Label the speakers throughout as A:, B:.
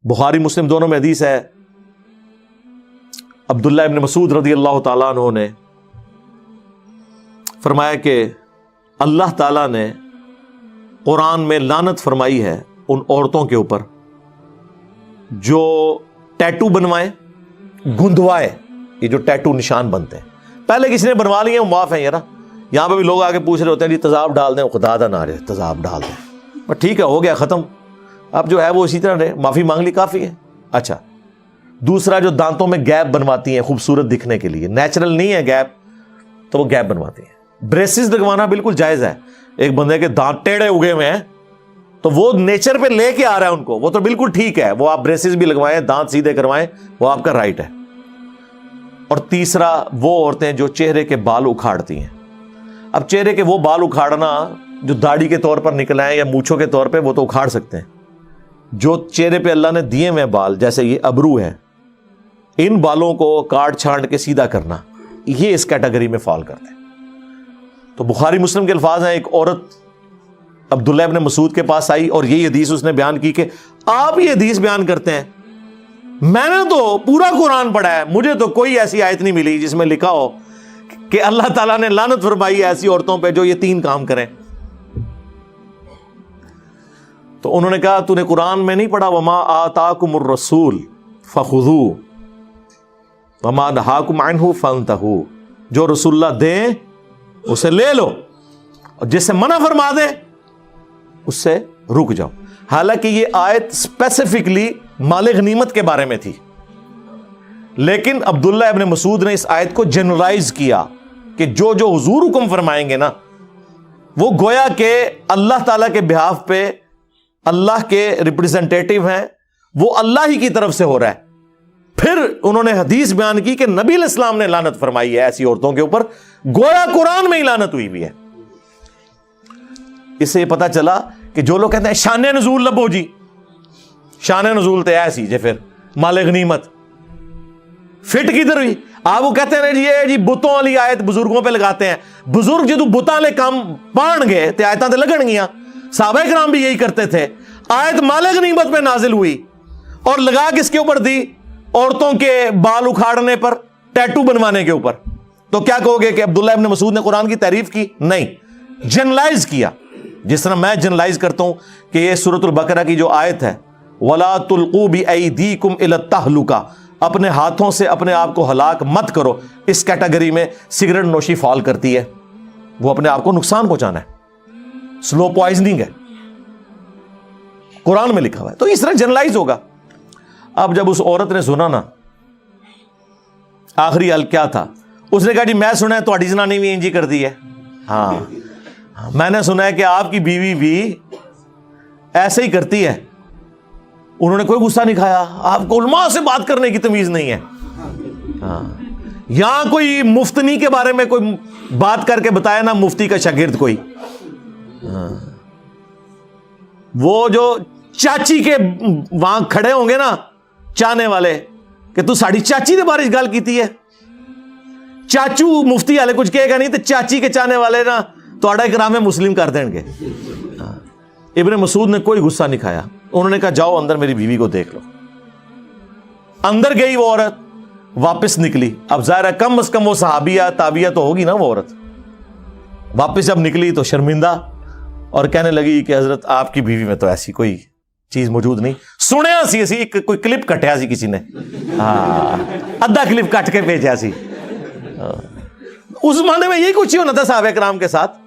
A: بخاری مسلم دونوں میں حدیث ہے، عبداللہ ابن مسعود رضی اللہ تعالیٰ عنہ نے فرمایا کہ اللہ تعالیٰ نے قرآن میں لعنت فرمائی ہے ان عورتوں کے اوپر جو ٹیٹو بنوائے، گندوائے، یہ جو ٹیٹو نشان بنتے ہیں، پہلے کسی نے بنوا لیے وہ معاف ہیں، یہاں پہ بھی لوگ آگے پوچھ رہے ہوتے ہیں جی تذاب ڈال دیں، خدا دا نہ رہے تذاب ڈال دیں، پر ٹھیک ہے ہو گیا ختم، اب جو ہے وہ اسی طرح رہے، معافی مانگ لی کافی ہے۔ اچھا، دوسرا جو دانتوں میں گیپ بنواتی ہیں خوبصورت دکھنے کے لیے، نیچرل نہیں ہے گیپ تو وہ گیپ بنواتی ہیں۔ بریسز لگوانا بالکل جائز ہے، ایک بندے کے دانت ٹیڑھے اگے ہوئے ہیں تو وہ نیچر پہ لے کے آ رہا ہے ان کو، وہ تو بالکل ٹھیک ہے، وہ آپ بریسز بھی لگوائیں، دانت سیدھے کروائیں، وہ آپ کا رائٹ ہے۔ اور تیسرا وہ عورتیں جو چہرے کے بال اکھاڑتی ہیں۔ اب چہرے کے وہ بال اکھاڑنا جو داڑھی کے طور پر نکل آئے یا مونچھوں کے طور پہ، وہ تو اکھاڑ سکتے ہیں۔ جو چہرے پہ اللہ نے دیے ہوئے بال، جیسے یہ ابرو ہے، ان بالوں کو کاٹ چھانٹ کے سیدھا کرنا، یہ اس کیٹیگری میں فال کرتے ہیں۔ تو بخاری مسلم کے الفاظ ہیں، ایک عورت عبداللہ ابن مسعود کے پاس آئی اور یہی حدیث اس نے بیان کی کہ آپ یہ حدیث بیان کرتے ہیں، میں نے تو پورا قرآن پڑھا ہے، مجھے تو کوئی ایسی آیت نہیں ملی جس میں لکھا ہو کہ اللہ تعالیٰ نے لعنت فرمائی ہے ایسی عورتوں پہ جو یہ 3 کام کریں۔ تو انہوں نے کہا تو نے قرآن میں نہیں پڑھا وما آتاکم الرسول فخذوہ وما نہاکم عنہ فانتہوا، جو رسول اللہ دیں اسے لے لو اور جس سے منع فرما دے اس سے رک جاؤ۔ حالانکہ یہ آیت اسپیسیفکلی مال غنیمت کے بارے میں تھی، لیکن عبداللہ ابن مسعود نے اس آیت کو جنرلائز کیا کہ جو جو حضور حکم فرمائیں گے نا، وہ گویا کہ اللہ تعالیٰ کے بہاف پہ اللہ کے ریپرزینٹیٹیو ہیں، وہ اللہ ہی کی طرف سے ہو رہا ہے۔ پھر انہوں نے حدیث بیان کی کہ نبی علیہ السلام نے لعنت فرمائی ہے ایسی عورتوں کے اوپر، گویا قرآن میں ہی لعنت ہوئی بھی ہے۔ اس سے یہ پتا چلا کہ جو لوگ کہتے ہیں شان نزول لبو جی، شان نزول تے ایسی جے پھر مال غنیمت فٹ کدھر ہوئی؟ آپ وہ کہتے ہیں جی بتوں والی آیت بزرگوں پہ لگاتے ہیں، بزرگ جدو بتاں لے کام پان گئے تے آیتاں تے لگن گیاں، صحابہ کرام بھی یہی کرتے تھے۔ آیت مال غنیمت پہ نازل ہوئی اور لگا کس کے اوپر دی؟ عورتوں کے بال اکھاڑنے پر، ٹیٹو بنوانے کے اوپر۔ تو کیا کہو گے کہ عبداللہ ابن مسعود نے قرآن کی تعریف کی؟ نہیں، جنرلائز کیا، جس طرح میں جنرلائز کرتا ہوں کہ یہ سورۃ البقرہ کی جو آیت ہے وَلَا تُلْقُوا بِأَيْدِيكُمْ إِلَى التَّهْلُكَةِ، اپنے ہاتھوں سے اپنے آپ کو ہلاک مت کرو، اس کیٹیگری میں سگریٹ نوشی فال کرتی ہے، وہ اپنے آپ کو نقصان پہنچانا ہے، سلو پوائزننگ ہے، قرآن میں لکھا ہوا ہے۔ تو اس طرح جنرلائز ہوگا۔ اب جب اس عورت نے سنا نا، آخری حل کیا تھا؟ اس نے کہا جی میں سنا ہے تہاڈی زنانی بھی انجی کر دی ہے، ہاں میں نے سنا ہے کہ آپ کی بیوی بھی ایسے ہی کرتی ہے۔ انہوں نے کوئی غصہ نہیں کھایا، آپ کو علماء سے بات کرنے کی تمیز نہیں ہے، ہاں یہاں کوئی مفتنی کے بارے میں کوئی بات کر کے بتایا نا، مفتی کا شاگرد کوئی، وہ جو چاچی کے وہاں کھڑے ہوں گے نا چاہنے والے کہ تو ساڑی چاچی دے بارے گل کیتی ہے، چاچو مفتی والے کچھ کہے گا نہیں، تو چاچی کے چاہنے والے نا تہاڈا اکرام مسلم کر دیں گے۔ ابن مسعود نے کوئی غصہ نہیں کھایا، انہوں نے کہا جاؤ اندر میری بیوی کو دیکھ لو۔ اندر گئی وہ عورت، واپس نکلی، اب ظاہر ہے کم از کم وہ صحابیہ تابعیہ تو ہوگی نا وہ عورت، واپس جب نکلی تو شرمندہ اور کہنے لگی کہ حضرت آپ کی بیوی میں تو ایسی کوئی چیز موجود نہیں، سنیا سی اسی کوئی کلپ کٹیا سی کسی نے، ہاں ادھا کلپ کٹ کے بھیجا سی۔ اس زمانے میں یہی کچھ ہی ہونا تھا صحابہ کرام کے ساتھ،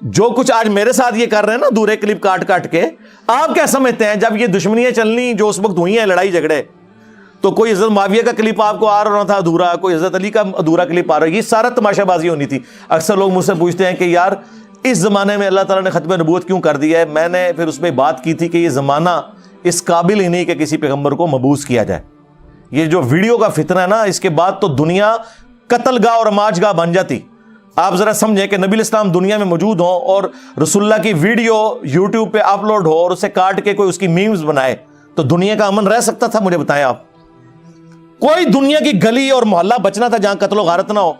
A: جو کچھ آج میرے ساتھ یہ کر رہے ہیں نا دورے کلپ کاٹ کاٹ کے، آپ کیا سمجھتے ہیں جب یہ دشمنیاں چلنی جو اس وقت ہوئی ہیں، لڑائی جھگڑے، تو کوئی حضرت معاویہ کا کلپ آپ کو آ رہا تھا ادھورا، کوئی حضرت علی کا ادھورا کلپ آ رہا ہے، یہ سارا تماشا بازی ہونی تھی۔ اکثر لوگ مجھ سے پوچھتے ہیں کہ یار اس زمانے میں اللہ تعالیٰ نے ختم نبوت کیوں کر دیا ہے؟ میں نے پھر اس میں بات کی تھی کہ یہ زمانہ اس قابل ہی نہیں کہ کسی پیغمبر کو مبعوث کیا جائے۔ یہ جو ویڈیو کا فتنہ ہے نا، اس کے بعد تو دنیا قتل گاہ اور ماج گاہ بن جاتی۔ آپ ذرا سمجھیں کہ نبی علیہ السلام دنیا میں موجود ہوں اور رسول اللہ کی ویڈیو یوٹیوب پہ اپلوڈ ہو اور اسے کاٹ کے کوئی اس کی میمز بنائے، تو دنیا کا امن رہ سکتا تھا؟ مجھے بتائیں آپ، کوئی دنیا کی گلی اور محلہ بچنا تھا جہاں قتل و غارت نہ ہو؟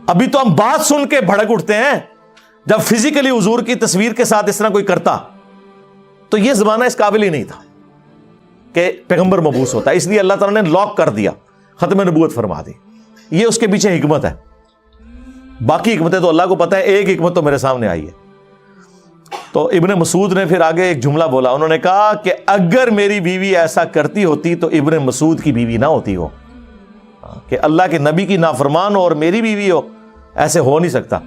A: ابھی تو ہم بات سن کے بھڑک اٹھتے ہیں، جب فزیکلی حضور کی تصویر کے ساتھ اس طرح کوئی کرتا تو یہ زمانہ اس قابل ہی نہیں تھا۔ کہ پیغمبر مبعوث ہوتا ہے، اس لیے اللہ تعالیٰ نے لاک کر دیا، ختم نبوت فرما دی. یہ اس کے پیچھے حکمت ہے. باقی حکمتیں تو اللہ کو پتہ ہے، ایک حکمت تو میرے سامنے آئی ہے. تو ابن مسعود نے پھر آگے ایک جملہ بولا، انہوں نے کہا کہ اگر میری بیوی ایسا کرتی ہوتی تو ابن مسعود کی بیوی نہ ہوتی ہو. کہ اللہ کے نبی کی نافرمان ہو اور میری بیوی ہو، ایسے ہو نہیں سکتا.